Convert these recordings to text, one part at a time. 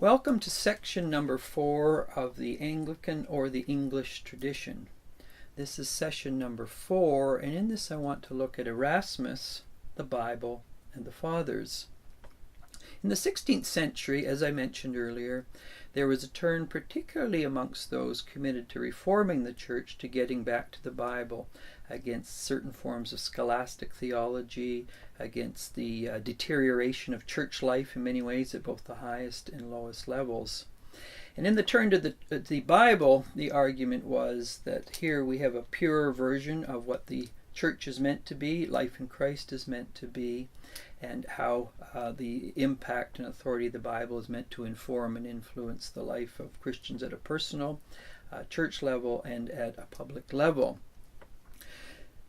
Welcome to section number 4 of the Anglican or the English tradition. This is session number 4, and in this I want to look at Erasmus, the Bible, and the Fathers. In the 16th century, as I mentioned earlier, there was a turn particularly amongst those committed to reforming the church to getting back to the Bible, against certain forms of scholastic theology, against the deterioration of church life in many ways at both the highest and lowest levels. And in the turn to the Bible, the argument was that here we have a purer version of what the church is meant to be, life in Christ is meant to be, and how the impact and authority of the Bible is meant to inform and influence the life of Christians at a personal, church level and at a public level.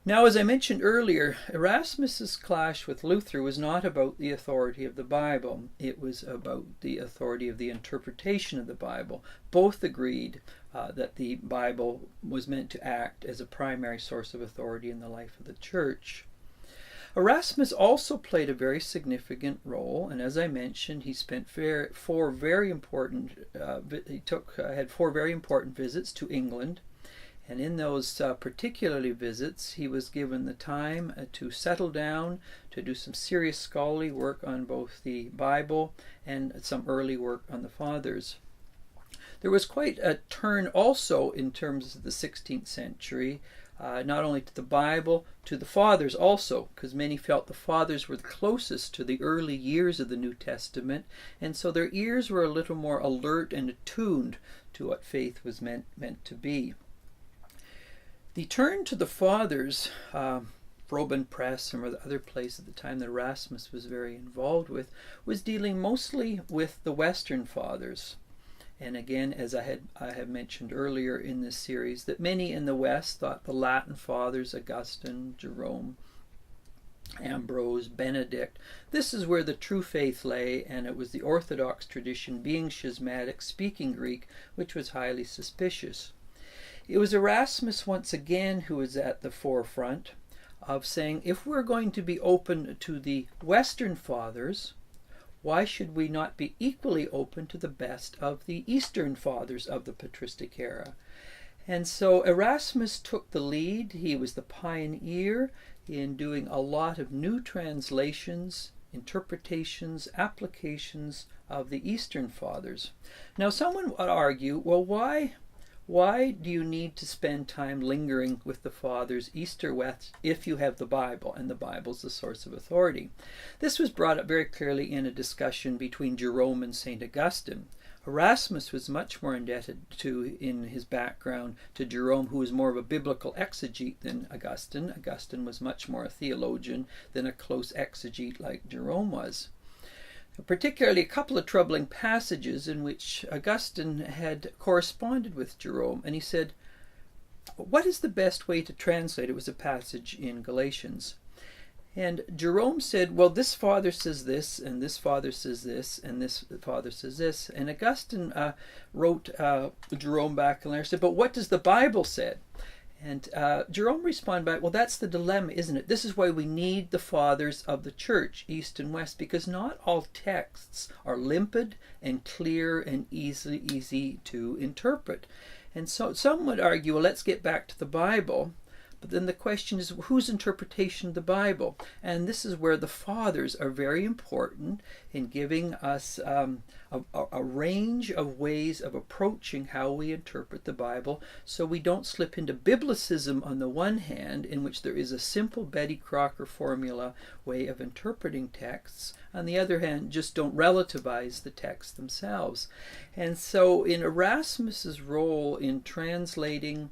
Now, as I mentioned earlier, Erasmus's clash with Luther was not about the authority of the Bible. It was about the authority of the interpretation of the Bible. Both agreed that the Bible was meant to act as a primary source of authority in the life of the church. Erasmus also played a very significant role, and as I mentioned, he spent had four very important visits to England. And in those particularly visits, he was given the time to settle down, to do some serious scholarly work on both the Bible and some early work on the Fathers. There was quite a turn also in terms of the 16th century, not only to the Bible, to the Fathers also, because many felt the Fathers were the closest to the early years of the New Testament, and so their ears were a little more alert and attuned to what faith was meant to be. The turn to the Fathers, Froben Press and other place at the time that Erasmus was very involved with, was dealing mostly with the Western Fathers. And again, as I have mentioned earlier in this series, that many in the West thought the Latin Fathers, Augustine, Jerome, Ambrose, Benedict, this is where the true faith lay, and it was the Orthodox tradition, being schismatic, speaking Greek, which was highly suspicious. It was Erasmus once again who was at the forefront of saying, if we're going to be open to the Western Fathers, why should we not be equally open to the best of the Eastern Fathers of the patristic era? And so Erasmus took the lead. He was the pioneer in doing a lot of new translations, interpretations, applications of the Eastern Fathers. Now someone would argue, well, why do you need to spend time lingering with the Fathers, East or West, if you have the Bible, and the Bible's the source of authority? This was brought up very clearly in a discussion between Jerome and St. Augustine. Erasmus was much more indebted in his background to Jerome, who was more of a biblical exegete than Augustine. Augustine was much more a theologian than a close exegete like Jerome was. Particularly a couple of troubling passages in which Augustine had corresponded with Jerome, and he said, what is the best way to translate? It was a passage in Galatians. And Jerome said, well, this father says this, and this father says this, and this father says this. And Augustine wrote Jerome back and said, but what does the Bible say? And Jerome responded back, well, that's the dilemma, isn't it? This is why we need the Fathers of the Church, East and West, because not all texts are limpid and clear and easy to interpret. And so some would argue, well, let's get back to the Bible. But then the question is, whose interpretation of the Bible? And this is where the Fathers are very important in giving us a range of ways of approaching how we interpret the Bible, so we don't slip into biblicism on the one hand, in which there is a simple Betty Crocker formula way of interpreting texts. On the other hand, just don't relativize the texts themselves. And so in Erasmus's role in translating,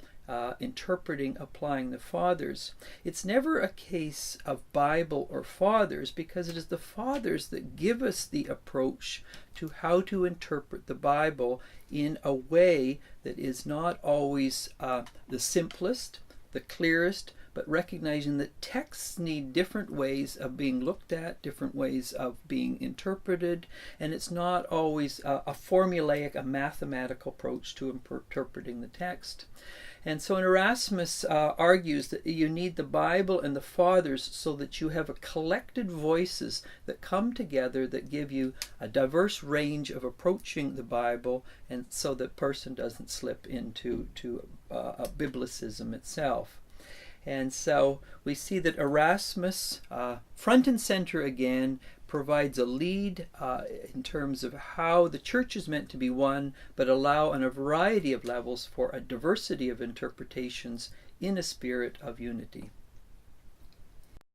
interpreting, applying the Fathers, it's never a case of Bible or Fathers, because it is the Fathers that give us the approach to how to interpret the Bible in a way that is not always the simplest, the clearest, but recognizing that texts need different ways of being looked at, different ways of being interpreted, and it's not always a formulaic, a mathematical approach to interpreting the text. And so Erasmus argues that you need the Bible and the Fathers so that you have a collected voices that come together that give you a diverse range of approaching the Bible, and so that person doesn't slip into biblicism itself. And so we see that Erasmus, front and center again, provides a lead in terms of how the church is meant to be one, but allow on a variety of levels for a diversity of interpretations in a spirit of unity.